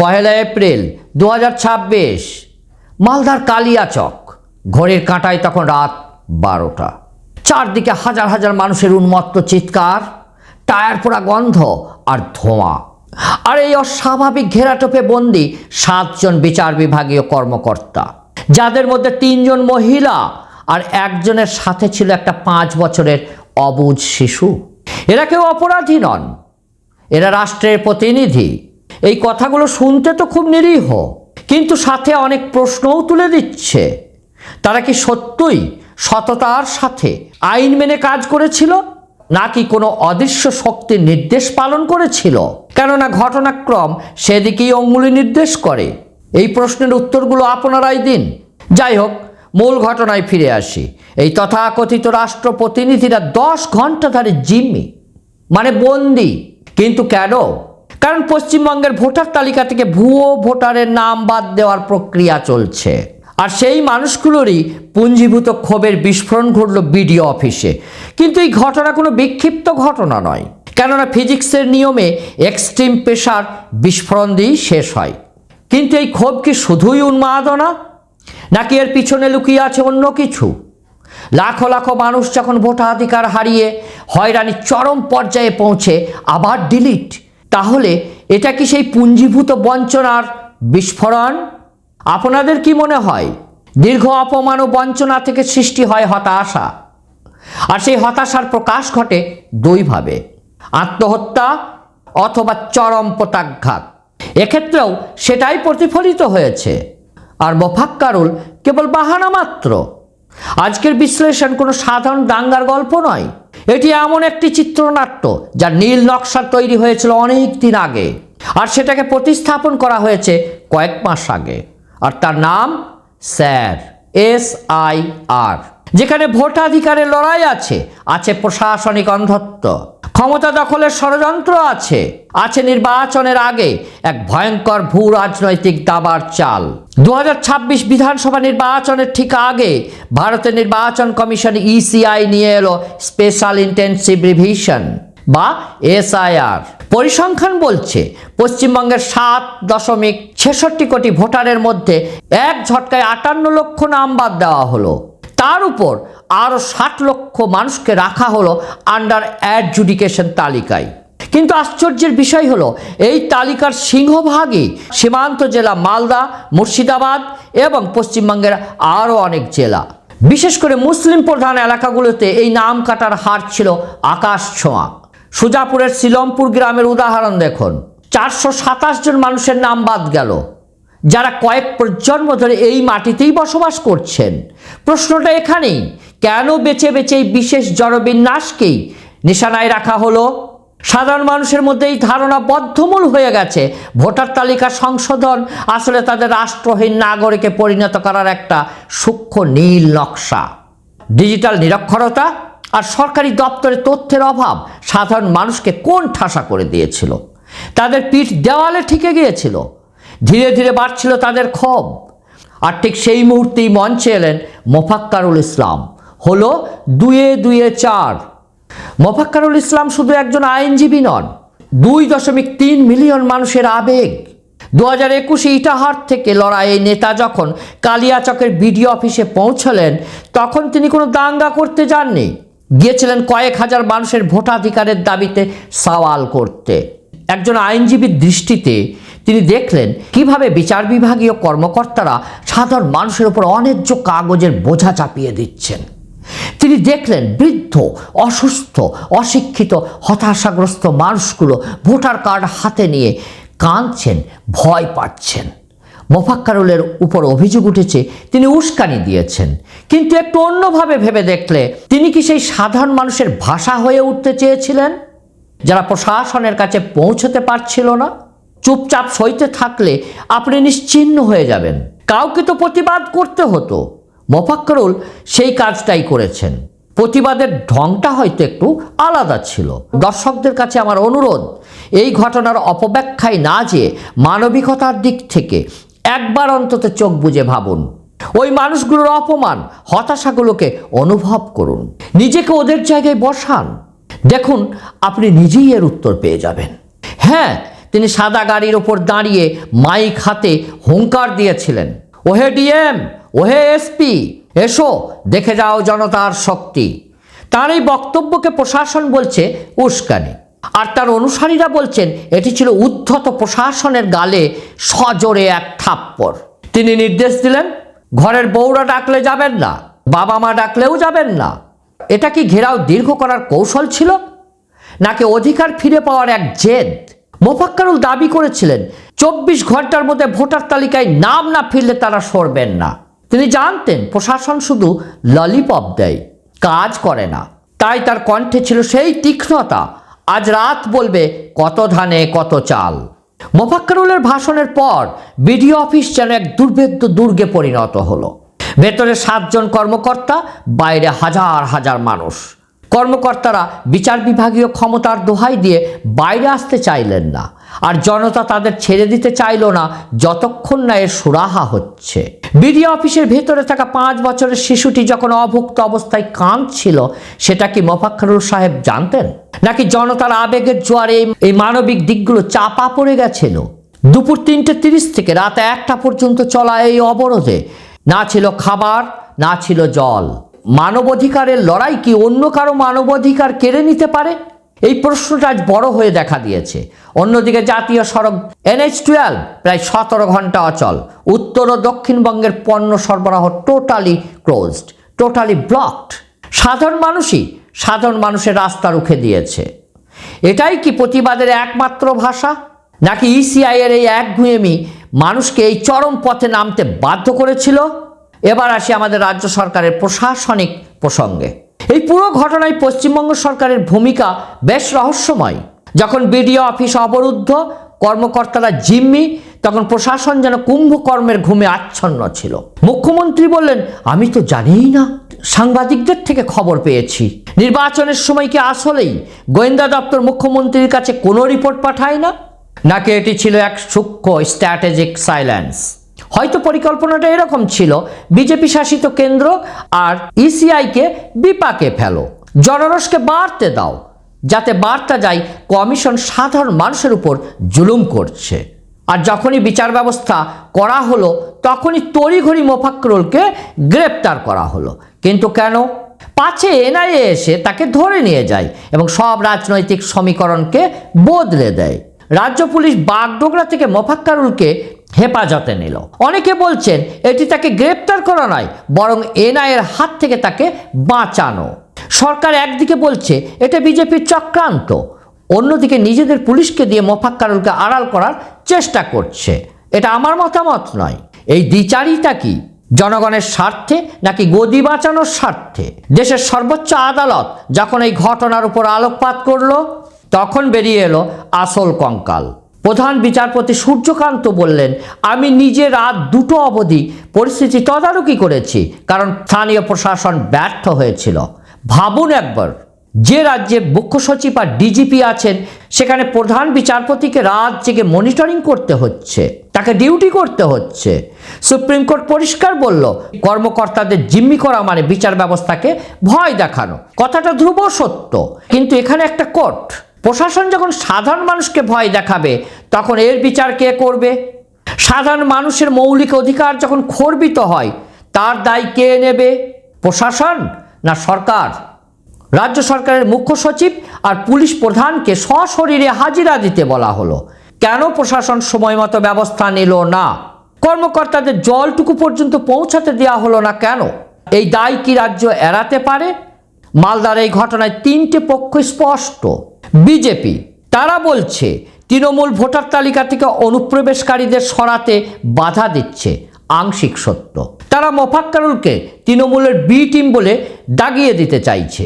1 April 2026, মালদার কালিয়াচক। ঘড়ির কাঁটায় তখন রাত 12টা। চারদিকে হাজার হাজার মানুষের উন্মত্ত চিৎকার, টায়ার পোড়া গন্ধ আর ধোঁয়া। আর এই অস্বাভাবিক ঘেরাটোপে বন্দী 7 জন বিচার বিভাগীয় কর্মকর্তা, যাদের মধ্যে 3 জন মহিলা আর একজনের সাথে ছিল একটা 5 বছরের অবুঝ শিশু। এরা কেউ অপরাধী নন, এরা রাষ্ট্রের প্রতিনিধি। এই কথাগুলো শুনতে তো খুব নিরীহ, কিন্তু সাথে অনেক প্রশ্নও তুলে দিচ্ছে। তারা কি সত্যই সততার সাথে আইন মেনে কাজ করেছিল, নাকি কোনো অদৃশ্য শক্তির নির্দেশ পালন করেছিল? কেননা ঘটনাক্রম সেদিকেই অঙ্গুলি নির্দেশ করে। এই প্রশ্নের উত্তরগুলো আপনারাই দিন। যাই হোক, মূল ঘটনায় ফিরে আসি। এই তথাকথিত রাষ্ট্র প্রতিনিধিরা 10 ঘন্টা ধরে জিম্মি, মানে বন্দি। কিন্তু কেন? কারণ পশ্চিমবঙ্গের ভোটার তালিকা থেকে ভুয়ো ভোটারের নাম বাদ দেওয়ার প্রক্রিয়া চলছে। আর সেই মানুষগুলোরই পুঞ্জীভূত ক্ষোভের বিস্ফোরণ ঘটল বিডিও অফিসে। কিন্তু এই ঘটনা কোনো বিক্ষিপ্ত ঘটনা নয়, কেননা ফিজিক্সের নিয়মে এক্সট্রিম প্রেশার বিস্ফোরণ দিয়েই শেষ হয়। কিন্তু এই ক্ষোভ কি শুধুই উন্মাদনা, নাকি এর পিছনে লুকিয়ে আছে অন্য কিছু? লাখো লাখো মানুষ যখন ভোটাধিকার হারিয়ে হয়রানির চরম পর্যায়ে পৌঁছে আবার ডিলিট, তাহলে এটা কি সেই পুঞ্জীভূত বঞ্চনার বিস্ফোরণ? আপনাদের কি মনে হয়? দীর্ঘ অপমান ও বঞ্চনা থেকে সৃষ্টি হয় হতাশা, আর সেই হতাশার প্রকাশ ঘটে 2 ভাবে: আত্মহত্যা অথবা চরম প্রত্যাঘাত। এক্ষেত্রেও সেটাই প্রতিফলিত হয়েছে। আর মোফাক্কারুল কেবল বাহানা মাত্র। আজকের বিশ্লেষণ কোনো সাধারণ দাঙ্গার গল্প নয়, এটি এমন একটি চিত্রনাট্য যার নীল নকশা তৈরি হয়েছিল অনেক দিন আগে, আর সেটাকে প্রতিস্থাপন করা হয়েছে কয়েক মাস আগে। আর তার নাম স্যার, SIR। যেখানে ভোটাধিকারের লড়াই আছে, আছে প্রশাসনিক অন্ধত্ব, ক্ষমতা দখলের ষড়যন্ত্র আছে নির্বাচনের আগে এক ভয়ঙ্কর ভূ রাজনৈতিক দাবার চাল। 2026 বিধানসভা নির্বাচনের ঠিক আগে ভারতের নির্বাচন কমিশন ECI নিয়ে এলো স্পেশাল ইন্টেনসিভ রিভিশন বা SIR। পরিসংখ্যান বলছে পশ্চিমবঙ্গের 7.66 কোটি ভোটারের মধ্যে এক ঝটকায় 58 লক্ষ নাম বাদ দেওয়া হলো। তার উপর আরও 60 লক্ষ মানুষকে রাখা হলো আন্ডার অ্যাডজুডিকেশন তালিকায়। কিন্তু আশ্চর্যের বিষয় হলো, এই তালিকার সিংহভাগই সীমান্ত জেলা মালদা, মুর্শিদাবাদ এবং পশ্চিমবঙ্গের আরও অনেক জেলা। বিশেষ করে মুসলিম প্রধান এলাকাগুলোতে এই নাম কাটার হার ছিল আকাশ ছোঁয়া। সুজাপুরের সিলমপুর গ্রামের উদাহরণ দেখুন। 427 জন মানুষের নাম বাদ গেল, যারা কয়েক প্রজন্ম ধরে এই মাটিতেই বসবাস করছেন। প্রশ্নটা এখানেই, কেন বেছে বেছে এই বিশেষ জড়বিন্যাসকেই নিশানায় রাখা হলো? সাধারণ মানুষের মধ্যে এই ধারণা বদ্ধমূল হয়ে গেছে, ভোটার তালিকা সংশোধন আসলে তাদের রাষ্ট্রহীন নাগরিকে পরিণত করার একটা সূক্ষ্ম নীল নকশা। ডিজিটাল নিরক্ষরতা আর সরকারি দপ্তরে তথ্যের অভাব সাধারণ মানুষকে কোণ ঠাসা করে দিয়েছিল। তাদের পিঠ দেওয়ালে ঠেকে গিয়েছিল। ধীরে ধীরে বাড়ছিল তাদের ক্ষোভ। আর ঠিক সেই মুহূর্তেই মঞ্চে এলেন মোফাক্কারুল ইসলাম। হলো 2-2 4। মোফাক্কারুল ইসলাম শুধু একজন আইনজীবী নন, 2.3 মিলিয়ন মানুষের আবেগ। 2021 ইটাহার থেকে লড়াইয়ে নেতা যখন কালিয়াচকের বিডিও অফিসে পৌঁছলেন, তখন তিনি কোনো দাঙ্গা করতে যাননি, গিয়েছিলেন কয়েক হাজার মানুষের ভোটাধিকারের দাবিতে সওয়াল করতে। একজন আইনজীবীর দৃষ্টিতে তিনি দেখলেন কিভাবে বিচার বিভাগীয় কর্মকর্তারা সাধারণ মানুষের উপর অন্যায্য কাগজের বোঝা চাপিয়ে দিচ্ছেন। তিনি দেখলেন বৃদ্ধ, অসুস্থ, অশিক্ষিত, হতাশাগ্রস্ত মানুষগুলো ভোটার কার্ড হাতে নিয়ে কাঁদছেন, ভয় পাচ্ছেন। মোফাক্কারুলের উপর অভিযোগ উঠেছে তিনি উস্কানি দিয়েছেন। কিন্তু একটু অন্যভাবে ভেবে দেখলে, তিনি কি সেই সাধারণ মানুষের ভাষা হয়ে উঠতে চেয়েছিলেন, যারা প্রশাসনের কাছে পৌঁছতে পারছিল না? চুপচাপ সইতে থাকলে আপনি নিশ্চিহ্ন হয়ে যাবেন। কাউকে তো প্রতিবাদ করতে হতো। মোফাক্কারুল সেই কাজটাই করেছেন। প্রতিবাদের ঢংটা হয়তো একটু আলাদা ছিল। দর্শকদের কাছে আমার অনুরোধ, এই ঘটনার অপব্যাখ্যায় না যেয়ে মানবিকতার দিক থেকে একবার অন্তত চোখ বুজে ভাবুন। ওই মানুষগুলোর অপমান, হতাশাগুলোকে অনুভব করুন, নিজেকে ওদের জায়গায় বসান। দেখুন, আপনি নিজেই এর উত্তর পেয়ে যাবেন। হ্যাঁ, তিনি সাদা গাড়ির ওপর দাঁড়িয়ে মাইক হাতে হুঙ্কার দিয়েছিলেন, ওহে ডিএম, ওহে এসপি, এসো দেখে যাও জনতার শক্তি। তার এই বক্তব্যকে প্রশাসন বলছে উস্কানি, আর তার অনুসারীরা বলছেন এটি ছিল উদ্ধত প্রশাসনের গালে সজোরে এক থাপ্পড়। তিনি নির্দেশ দিলেন, ঘরের বউরা ডাকলে যাবেন না, বাবা মা ডাকলেও যাবেন না। এটা কি ঘেরাও দীর্ঘ করার কৌশল ছিল, নাকি অধিকার ফিরে পাওয়ার এক জেদ? মোফাক্কারুল দাবি করেছিলেন 24 ঘন্টার মধ্যে ভোটার তালিকায় নাম না ফিরলে তারা সরবেন না। তিনি জানতেন প্রশাসন শুধু ললিপপ দেয়, কাজ করে না। তাই তার কণ্ঠে ছিল সেই তীক্ষ্ণতা, আজ রাত বলবে কত ধানে কত চাল। মোফাক্কারুলের ভাষণের পর বিডিও অফিস যেন এক দুর্ভেদ্য দুর্গে পরিণত হলো। ভেতরে 7 জন কর্মকর্তা, বাইরে হাজার হাজার মানুষ। কর্মকর্তারা বিচার বিভাগীয় ক্ষমতার দোহাই দিয়ে বাইরে আসতে চাইলেন না, আর জনতা তাদের ছেড়ে দিতে চাইল না যতক্ষণ না এর সুরাহা হচ্ছে। বিডিও অফিসের ভেতরে থাকা 5 বছরের শিশুটি যখন অভুক্ত অবস্থায় কাঁদছিল, সেটা কি মোফাক্কারুল সাহেব জানতেন, নাকি জনতার আবেগের জোয়ারে এই মানবিক দিকগুলো চাপা পড়ে গেছিল? দুপুর 3:30 থেকে রাত 1টা পর্যন্ত চলা এই অবরোধে না ছিল খাবার, না ছিল জল। মানবাধিকারের লড়াই কি অন্য কারো মানবাধিকার কেড়ে নিতে পারে? এই প্রশ্নটা আজ বড় হয়ে দেখা দিয়েছে। অন্যদিকে জাতীয় সড়ক NH-12 প্রায় 17 ঘন্টা অচল। উত্তর ও দক্ষিণবঙ্গের পণ্য সরবরাহ টোটালি ক্লোজড, টোটালি ব্লকড। সাধারণ মানুষের রাস্তা রুখে দিয়েছে। এটাই কি প্রতিবাদের একমাত্র ভাষা, নাকি ECI এর এই একগুঁয়েমি মানুষকে এই চরম পথে নামতে বাধ্য করেছিল? এবার আসি আমাদের রাজ্য সরকারের প্রশাসনিক প্রসঙ্গে। এই পুরো ঘটনায় পশ্চিমবঙ্গ সরকারের ভূমিকা বেশ রহস্যময়। যখন বিডিও অফিস অবরুদ্ধ, কর্মকর্তারা জিম্মি, তখন প্রশাসন যেন কুম্ভকর্মের ঘুমে আচ্ছন্ন ছিল। মুখ্যমন্ত্রী বললেন, আমি তো জানিই না, সাংবাদিকদের থেকে খবর পেয়েছি। নির্বাচনের সময় কি আসলেই গোয়েন্দা দপ্তর মুখ্যমন্ত্রীর কাছে কোনো রিপোর্ট পাঠায় না, নাকি এটি ছিল এক সূক্ষ্ম স্ট্র্যাটেজিক সাইলেন্স? হয়তো পরিকল্পনাটা এরকম ছিল, বিজেপি শাসিত কেন্দ্র আর ECI-কে বিপাকে ফেলো, জনরসকে বাড়তে দাও, যাতে বার্তা যায় কমিশন সাধারণ মানুষের উপর জুলুম করছে। আর যখনই বিচার ব্যবস্থা করা হলো, তখনই তড়িঘড়ি মোফাক্কারুলকে গ্রেপ্তার করা হলো। কিন্তু কেন? পাছে NIA এসে তাকে ধরে নিয়ে যায় এবং সব রাজনৈতিক সমীকরণকে বদলে দেয়। রাজ্য পুলিশ বাগডোগরা থেকে মোফাক্কারুলকে হেফাজতে নিল। অনেকে বলছেন এটি তাকে গ্রেপ্তার করা নয়, বরং NIA-র হাত থেকে তাকে বাঁচানো। সরকার একদিকে বলছে এটা বিজেপির চক্রান্ত, অন্যদিকে নিজেদের পুলিশকে দিয়ে মোফাক্কারুলকে আড়াল করার চেষ্টা করছে। এটা আমার মতামত নয়। এই দ্বিচারিতা কি জনগণের স্বার্থে, নাকি গদি বাঁচানোর স্বার্থে? দেশের সর্বোচ্চ আদালত যখন এই ঘটনার উপর আলোকপাত করলো, তখন বেরিয়ে এলো আসল কঙ্কাল। প্রধান বিচারপতি সূর্যকান্ত বললেন, আমি নিজে রাত 2টো অবধি পরিস্থিতি তদারকি করেছি, কারণ স্থানীয় প্রশাসন ব্যর্থ হয়েছিল। ভাবুন একবার, যে রাজ্যে মুখ্য সচিব আর DGP আছেন, সেখানে প্রধান বিচারপতিকে রাত জেগে মনিটরিং করতে হচ্ছে, তাকে ডিউটি করতে হচ্ছে। সুপ্রিম কোর্ট পরিষ্কার বলল, কর্মকর্তাদের জিম্মি করা মানে বিচার ব্যবস্থাকে ভয় দেখানো। কথাটা ধ্রুব সত্য, কিন্তু এখানে একটা কোর্ট। প্রশাসন যখন সাধারণ মানুষকে ভয় দেখাবে, তখন এর বিচার কে করবে? সাধারণ মানুষের মৌলিক অধিকার যখন খর্বিত হয়, তার দায় কে নেবে? প্রশাসন না সরকার? রাজ্য সরকারের মুখ্য সচিব আর পুলিশ প্রধানকে সশরীরে হাজিরা দিতে বলা হলো। কেন প্রশাসন সময় মতো ব্যবস্থা নিল না? কর্মকর্তাদের জলটুকু পর্যন্ত পৌঁছাতে দেওয়া হলো না কেন? এই দায় কি রাজ্য এড়াতে পারে? মালদার এই ঘটনায় 3টে পক্ষ স্পষ্ট। বিজেপি, তারা বলছে তৃণমূল ভোটার তালিকা থেকে অনুপ্রবেশকারীদের সরাতে বাধা দিচ্ছে, আংশিক সত্য। তারা মোফাক্কারুলকে তৃণমূলের B টিম বলে দাগিয়ে দিতে চাইছে।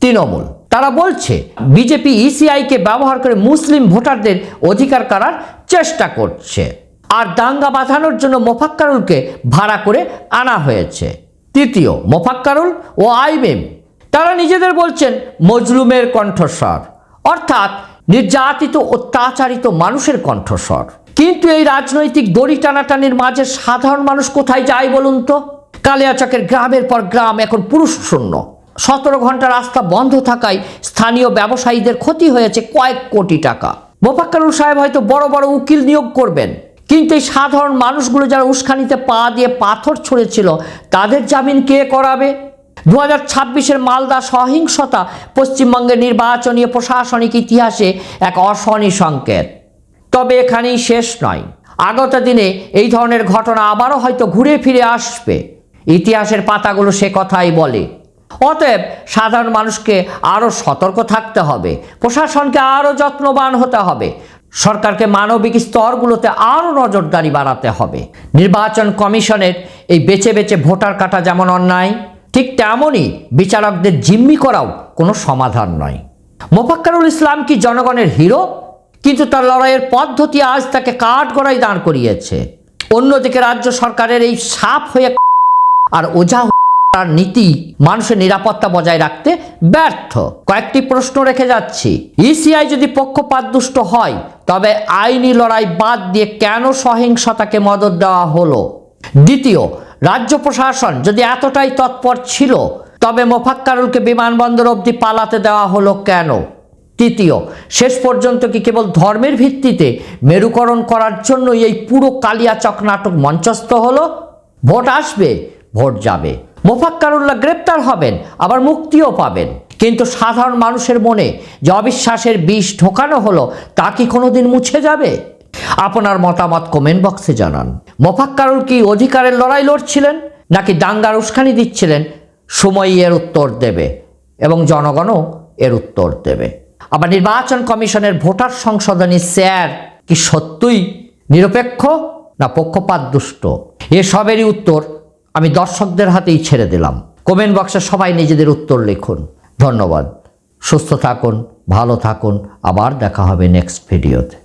তৃণমূল, তারা বলছে বিজেপি ECI-কে ব্যবহার করে মুসলিম ভোটারদের অধিকার কাড়ার চেষ্টা করছে, আর দাঙ্গা বাঁধানোর জন্য মোফাক্কারুলকে ভাড়া করে আনা হয়েছে। তৃতীয়, মোফাক্কারুল ও আইএমএম, তারা নিজেদের বলছেন মজলুমের কণ্ঠস্বর, অর্থাৎ নির্যাতিত অত্যাচারিত মানুষের কণ্ঠস্বর। কিন্তু এই রাজনৈতিক দড়ি টানাটানির মাঝে সাধারণ মানুষ কোথায় যায় বলুন তো? কালিয়াচকের গ্রামের পর গ্রাম এখন পুরুষ শূন্য। 17 ঘন্টা রাস্তা বন্ধ থাকায় স্থানীয় ব্যবসায়ীদের ক্ষতি হয়েছে কয়েক কোটি টাকা। মোফাক্কেরুল সাহেব হয়তো বড় বড় উকিল নিয়োগ করবেন, কিন্তু এই সাধারণ মানুষগুলো যারা উস্কানিতে পা দিয়ে পাথর ছুঁড়েছিল তাদের জামিন কে করাবে? 2026-এর মালদা সহিংসতা পশ্চিমবঙ্গের নির্বাচনী প্রশাসনিক ইতিহাসে এক অশনি সংকেত। তবে এখানেই শেষ নয়, আগত দিনে এই ধরনের ঘটনা আবারও হয়তো ঘুরে ফিরে আসবে। ইতিহাসের পাতাগুলো সে কথাই বলে। অতএব সাধারণ মানুষকে আরও সতর্ক থাকতে হবে, প্রশাসনকে আরও যত্নবান হতে হবে, সরকারকে মানবিক স্তরগুলোতে আরও নজরদারি বাড়াতে হবে। নির্বাচন কমিশনের এই বেছে বেছে ভোটার কাটা যেমন অন্যায়, ঠিক তেমনই বিচারকদের জিম্মি করাও কোনো সমাধান নয়। মোফাক্কেরুল ইসলাম কি জনগণের হিরো? কিন্তু তার লড়াইয়ের পদ্ধতি আজ তাকে কাঠগড়ায় দাঁড় করিয়েছে। অন্যদিকে রাজ্য সরকারের এই সাপ হয়ে আর ওঝা তার নীতি মানুষের নিরাপত্তা বজায় রাখতে ব্যর্থ। কয়েকটি প্রশ্ন রেখে যাচ্ছি। ইসিআই যদি পক্ষপাতদুষ্ট হয়, তবে আইনি লড়াই বাদ দিয়ে কেন সহিংসতাকে মদদ দেওয়া হলো? দ্বিতীয়, রাজ্য প্রশাসন যদি এতটাই তৎপর ছিল, তবে মোফাক্কেরুলকে বিমানবন্দর অবধি পালাতে দেওয়া হলো কেন? তৃতীয়, শেষ পর্যন্ত কি কেবল ধর্মের ভিত্তিতে মেরুকরণ করার জন্যই এই পুরো কালিয়াচক নাটক মঞ্চস্থ হলো? ভোট আসবে, ভোট যাবে, মোফাক্কেরুল্লাহ গ্রেপ্তার হবেন, আবার মুক্তিও পাবেন, কিন্তু সাধারণ মানুষের মনে যে অবিশ্বাসের বিষ ঢোকানো হলো তা কি কোনোদিন মুছে যাবে? আপনার মতামত কমেন্ট বক্সে জানান। মোফাক্কেরুল কি অধিকারের লড়াই লড়ছিলেন, নাকি দাঙ্গার উস্কানি দিচ্ছিলেন? সময়ই এর উত্তর দেবে এবং জনগণও এর উত্তর দেবে। আবার নির্বাচন কমিশনের ভোটার সংশোধনী স্যার কি সত্যই নিরপেক্ষ না পক্ষপাতদুষ্ট? এসবেরই উত্তর আমি দর্শকদের হাতেই ছেড়ে দিলাম। কমেন্ট বক্সে সবাই নিজেদের উত্তর লিখুন। ধন্যবাদ। সুস্থ থাকুন, ভালো থাকুন, আবার দেখা হবে নেক্সট ভিডিওতে।